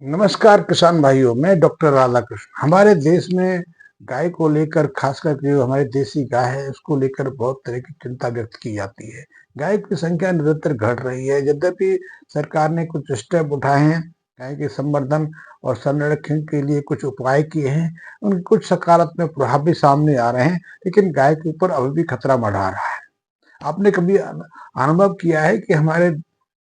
नमस्कार किसान भाइयों, मैं डॉक्टर राधाकृष्ण। हमारे देश में गाय को लेकर, खासकर के जो हमारी देसी गाय है, उसको लेकर बहुत तरह की चिंता व्यक्त की जाती है। गाय की संख्या निरंतर घट रही है। यद्यपि सरकार ने कुछ स्टेप उठाए हैं, गाय के संवर्धन और संरक्षण के लिए कुछ उपाय किए हैं, उनके कुछ सकारात्मक प्रभाव भी सामने आ रहे हैं, लेकिन गाय के ऊपर अभी भी खतरा मंडरा रहा है। आपने कभी अनुभव किया है कि हमारे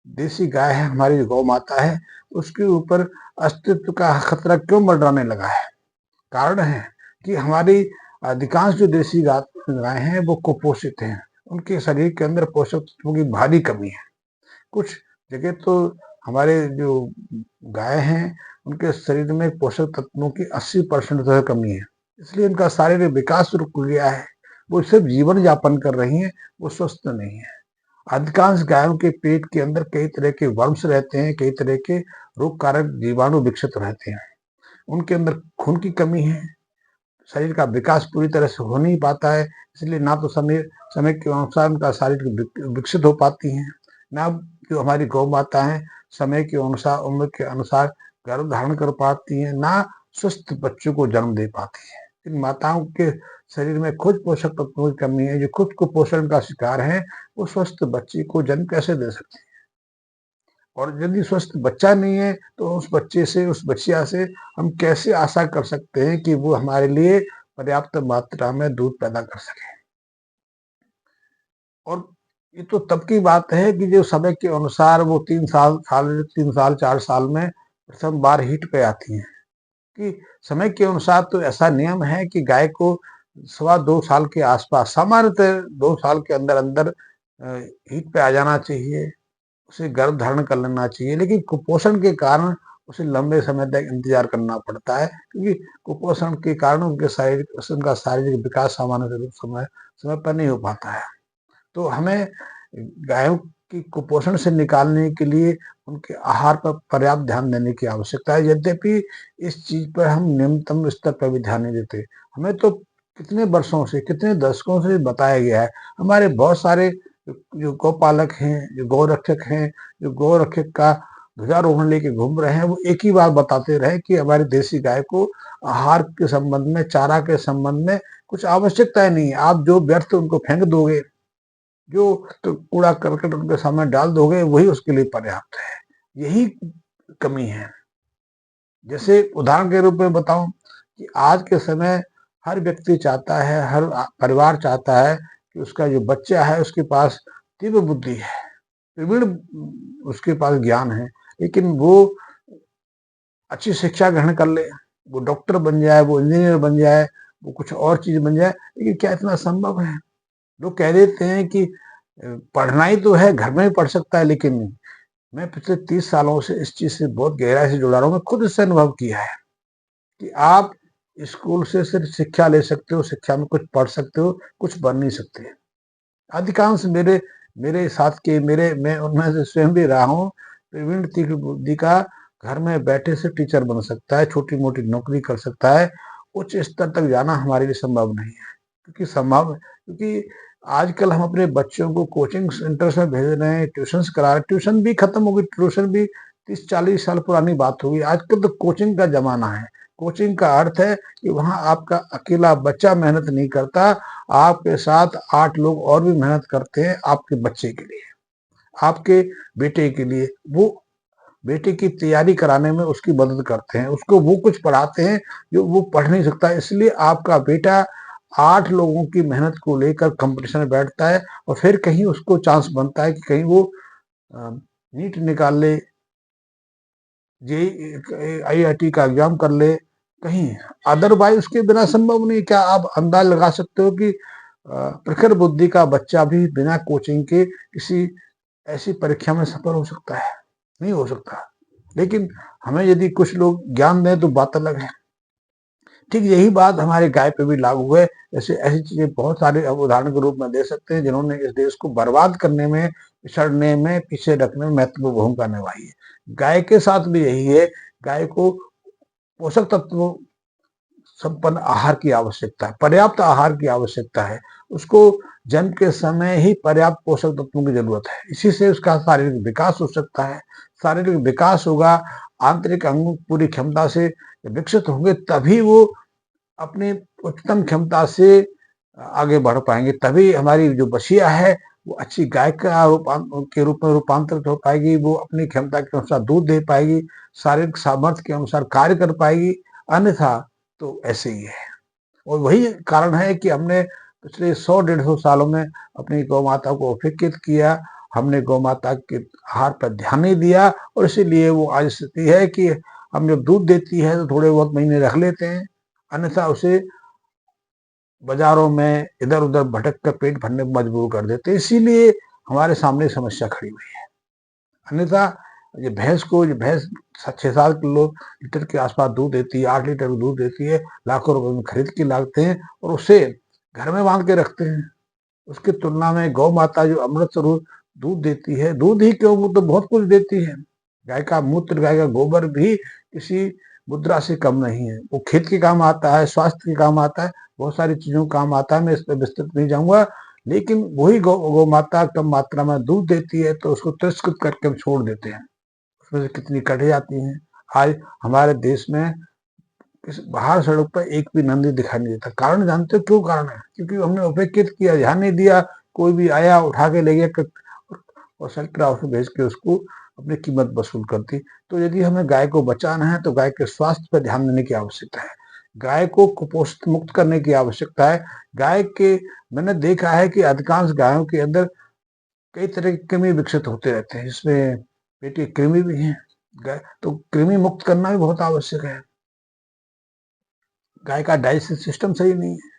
देसी गाय है, हमारी गौ माता है, उसके ऊपर अस्तित्व का खतरा क्यों मंडराने लगा है? कारण है कि हमारी अधिकांश जो देसी गाय हैं वो कुपोषित हैं। उनके शरीर के अंदर पोषक तत्वों की भारी कमी है। कुछ जगह तो हमारे जो गाय हैं, उनके शरीर में पोषक तत्वों की 80% तक कमी है। इसलिए उनका शारीरिक विकास रुक गया है। वो सिर्फ जीवन यापन कर रही हैं, वो स्वस्थ नहीं है। अधिकांश गायों के पेट के अंदर कई तरह के वर्म्स रहते हैं, कई तरह के रोग कारक जीवाणु विकसित रहते हैं। उनके अंदर खून की कमी है, शरीर का विकास पूरी तरह से हो नहीं पाता है, इसलिए ना तो समय समय के अनुसार उनका शारीरिक विकसित हो पाती हैं, ना जो हमारी गौ माता है समय के अनुसार, उम्र के अनुसार गर्भ धारण कर पाती हैं, ना स्वस्थ बच्चों को जन्म दे पाती है। इन माताओं के शरीर में खुद पोषक तत्वों की कमी है, जो खुद कुपोषण का शिकार है, वो स्वस्थ बच्चे को जन्म कैसे दे सकते हैं? और यदि स्वस्थ बच्चा नहीं है तो उस बच्चे से, उस बच्चिया से हम कैसे आशा कर सकते हैं कि वो हमारे लिए पर्याप्त मात्रा में दूध पैदा कर सके? और ये तो तब की बात है कि जो समय के अनुसार वो 3 साल 4 साल में प्रथम बार हीट पे आती हैं। कि समय के अनुसार तो ऐसा नियम है कि गाय को 2.25 साल के आसपास, सामान्यतः 2 साल के अंदर अंदर हीट पे आ जाना चाहिए, उसे गर्भ धारण कर लेना चाहिए। लेकिन कुपोषण के कारण उसे लंबे समय तक इंतजार करना पड़ता है, क्योंकि कुपोषण के कारण उनका शारीरिक विकास सामान्य रूप समय समय पर नहीं हो पाता है। तो हमें गायों की कुपोषण से निकालने के लिए उनके आहार पर पर्याप्त ध्यान देने की आवश्यकता है। यद्यपि इस चीज पर हम न्यूनतम स्तर पर भी ध्यान नहीं देते। हमें तो कितने वर्षों से, कितने दशकों से बताया गया है। हमारे बहुत सारे जो गौपालक हैं, जो गौरक्षक हैं, जो गौरक्षक का ध्वजारोहण लेके घूम रहे हैं, वो एक ही बात बताते रहे कि हमारी देसी गाय को आहार के संबंध में, चारा के संबंध में कुछ आवश्यकताएं नहीं है। आप जो व्यर्थ उनको फेंक दोगे, जो तो कूड़ा करकट उनके सामने डाल दोगे, वही उसके लिए पर्याप्त है। यही कमी है। जैसे उदाहरण के रूप में बताऊं कि आज के समय हर व्यक्ति चाहता है, हर परिवार चाहता है कि उसका जो बच्चा है उसके पास तीव्र बुद्धि है, प्रवीण उसके पास ज्ञान है, लेकिन वो अच्छी शिक्षा ग्रहण कर ले, वो डॉक्टर बन जाए, वो इंजीनियर बन जाए, वो कुछ और चीज बन जाए। लेकिन क्या इतना संभव है? लोग कह देते हैं कि पढ़ना ही तो है, घर में ही पढ़ सकता है, लेकिन नहीं। मैं पिछले 30 सालों से इस चीज से बहुत गहराई से जुड़ा रहा हूँ। मैं खुद इससे अनुभव किया है कि आप स्कूल से सिर्फ शिक्षा ले सकते हो, शिक्षा में कुछ पढ़ सकते हो, कुछ बन नहीं सकते। अधिकांश मेरे मेरे साथ के मेरे मैं उनमें से स्वयं भी रहा हूँ। प्रवीण तीव्र बुद्धि का घर में बैठे से टीचर बन सकता है, छोटी मोटी नौकरी कर सकता है। उच्च स्तर तक जाना हमारे लिए संभव नहीं है, क्योंकि आजकल हम अपने बच्चों को कोचिंग सेंटर्स में भेज रहे हैं, ट्यूशन करा रहे हैं। ट्यूशन भी खत्म हो गई, ट्यूशन भी 30-40 साल पुरानी बात होगी। आजकल तो कोचिंग का जमाना है। कोचिंग का अर्थ है कि वहां आपका अकेला बच्चा मेहनत नहीं करता, आपके साथ 8 लोग और भी मेहनत करते हैं आपके बच्चे के लिए, आपके बेटे के लिए। वो बेटे की तैयारी कराने में उसकी मदद करते हैं, उसको वो कुछ पढ़ाते हैं जो वो पढ़ नहीं सकता। इसलिए आपका बेटा 8 लोगों की मेहनत को लेकर कंपटीशन में बैठता है, और फिर कहीं उसको चांस बनता है कि कहीं वो नीट निकाल ले, जेई आईआईटी का एग्जाम कर ले, कहीं अदरवाइज उसके बिना संभव नहीं। क्या आप अंदाज लगा सकते हो कि प्रखर बुद्धि का बच्चा भी बिना कोचिंग के किसी ऐसी परीक्षा में सफल हो सकता है? नहीं हो सकता। लेकिन हमें यदि कुछ लोग ज्ञान दें तो बात अलग है। ठीक यही बात हमारे गाय पे भी लागू है। जैसे ऐसी चीजें बहुत सारे अब उदाहरण के रूप में दे सकते हैं जिन्होंने इस देश को बर्बाद करने में, पिछड़ने में, पीछे रखने में महत्वपूर्ण भूमिका निभाई है। गाय के साथ भी यही है। गाय को पोषक तत्वों संपन्न आहार की आवश्यकता है, पर्याप्त आहार की आवश्यकता है। उसको जन्म के समय ही पर्याप्त पोषक तत्वों की जरूरत है। इसी से उसका शारीरिक विकास हो सकता है, शारीरिक विकास होगा, आंतरिक अंग पूरी क्षमता से विकसित होंगे, तभी वो अपनी उच्चतम क्षमता से आगे बढ़ पाएंगे। तभी हमारी जो बछिया है वो अच्छी गाय का के रूप में रूपांतरित हो पाएगी, वो अपनी क्षमता के अनुसार दूध दे पाएगी, शारीरिक सामर्थ्य के अनुसार कार्य कर पाएगी। अन्यथा तो ऐसे ही है। और वही कारण है कि हमने पिछले 100-150 सालों में अपनी गौ माता को उपेक्षित किया, हमने गौ माता के आहार पर ध्यान नहीं दिया, और इसीलिए वो आज स्थिति है कि हम जब दूध देती है तो थोड़े बहुत महीने रख लेते हैं, अन्यथा उसे बाजारों में इधर उधर भटक कर पेट भरने को मजबूर कर देते हैं। इसीलिए हमारे सामने समस्या खड़ी हुई है। अन्यथा ये भैंस 6-7 लीटर के आसपास दूध देती है, 8 लीटर दूध देती है, लाखों रुपए में खरीद के लाते हैं और उसे घर में बांध के रखते हैं। उसकी तुलना में गौ माता जो अमृत स्वरूप दूध देती है, दूध ही क्यों, वो तो बहुत कुछ देती है। गाय का मूत्र, गाय का गोबर भी किसी मुद्रा से कम नहीं है। वो खेत के काम आता है, स्वास्थ्य के काम आता है, बहुत सारी चीजों का काम आता है। मैं इस पर विस्तृत नहीं जाऊंगा, लेकिन वही गौ माता कम मात्रा में दूध देती है तो उसको तिरस्कृत करके हम छोड़ देते हैं। उसमें से कितनी कट जाती हैं। आज हमारे देश में बाहर सड़क पर एक भी नंदी दिखाई नहीं देता। कारण जानते हो क्यों? कारण है क्योंकि हमने उपेक्षित किया, ध्यान नहीं दिया। कोई भी आया, उठा के ले गया और सेक्टर हाउस में भेज के उसको अपनी कीमत वसूल करती। तो यदि हमें गाय को बचाना है तो गाय के स्वास्थ्य पर ध्यान देने की आवश्यकता है, गाय को कुपोषित मुक्त करने की आवश्यकता है। गाय के मैंने देखा है कि अधिकांश गायों के अंदर कई तरह के कृमि विकसित होते रहते हैं, जिसमें पेट की कृमि भी है। गाय तो कृमि मुक्त करना भी बहुत आवश्यक है। गाय का डाइजेशन सिस्टम सही नहीं है,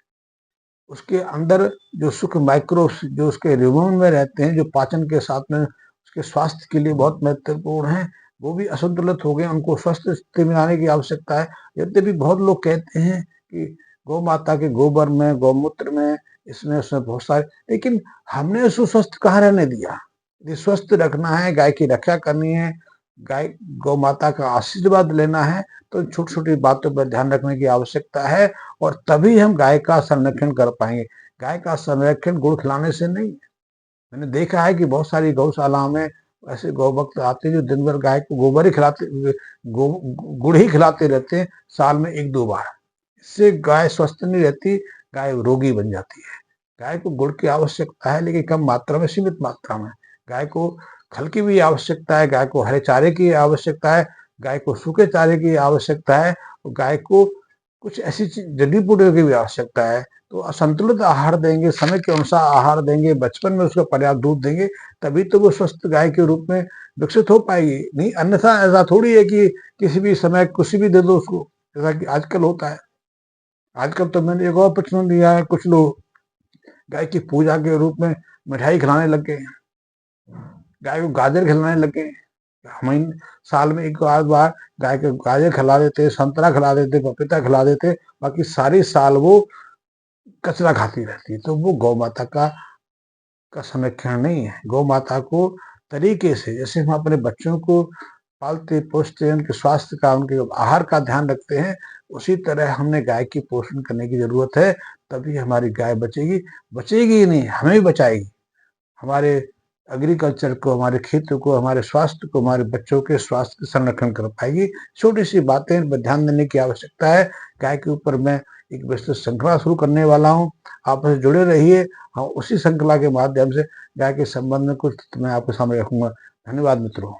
उसके अंदर जो सूक्ष्म माइक्रोब्स जो उसके रिबन में रहते हैं, जो पाचन के साथ में उसके स्वास्थ्य के लिए बहुत महत्वपूर्ण है, वो भी असंतुलित हो गए। उनको स्वस्थ स्थिति में आने की आवश्यकता है। यद्यपि बहुत लोग कहते हैं कि गौ माता के गोबर में, गौमूत्र में, इसमें उसमें बहुत सारे, लेकिन हमने उसको स्वस्थ कहाँ रहने दिया। यदि स्वस्थ रखना है, गाय की रक्षा करनी है, गाय गौ माता का आशीर्वाद लेना है, तो छोटी छोटी बातों पर ध्यान रखने की आवश्यकता है, और तभी हम गाय का संरक्षण कर पाएंगे। गाय का संरक्षण गुड़ खिलाने से नहीं। मैंने देखा है कि बहुत सारी गौशालाओं में ऐसे गौ भक्त आते हैं जो दिन भर गाय को गोबर ही खिलाते, गुड़ ही खिलाते रहते हैं, साल में 1-2 बार। इससे गाय स्वस्थ नहीं रहती, गाय रोगी बन जाती है। गाय को गुड़ की आवश्यकता है, लेकिन कम मात्रा में, सीमित मात्रा में। गाय को खल की भी आवश्यकता है, गाय को हरे चारे की आवश्यकता है, गाय को सूखे चारे की आवश्यकता है, और गाय को कुछ ऐसी जड़ी बूटियों की भी आवश्यकता है। तो संतुलित आहार देंगे, समय के अनुसार आहार देंगे, बचपन में उसको पर्याप्त दूध देंगे, तभी तो वो स्वस्थ गाय के रूप में विकसित हो पाएगी। नहीं अन्यथा ऐसा थोड़ी है कि किसी भी समय कुछ भी दे दो उसको, जैसा कि आजकल होता है। आजकल तो मैंने एक और प्रचलन दिया है, कुछ लोग गाय की पूजा के रूप में मिठाई खिलाने लग गए, गाय को गाजर खिलाने लग गए। हम साल में 1 बार गाय को गाजर खिला देते, संतरा खिला देते, पपीता खिला देते, बाकी सारी साल वो कचरा खाती रहती है। तो वो गौ माता का संरक्षण नहीं है। गौ माता को तरीके से, जैसे हम अपने बच्चों को पालते पोसते, उनके स्वास्थ्य का, उनके आहार का ध्यान रखते हैं, उसी तरह हमने गाय की पोषण करने की जरूरत है। तभी हमारी गाय बचेगी। बचेगी ही नहीं, हमें भी बचाएगी। हमारे एग्रीकल्चर को, हमारे खेतों को, हमारे स्वास्थ्य को, हमारे बच्चों के स्वास्थ्य का संरक्षण कर पाएगी। छोटी सी बातें पर ध्यान देने की आवश्यकता है। गाय के ऊपर मैं एक विस्तृत श्रृंखला शुरू करने वाला हूँ, आप उससे जुड़े रहिए। हाँ, उसी श्रृंखला के माध्यम से गाय के संबंध में कुछ मैं आपके सामने रखूंगा। धन्यवाद मित्रों।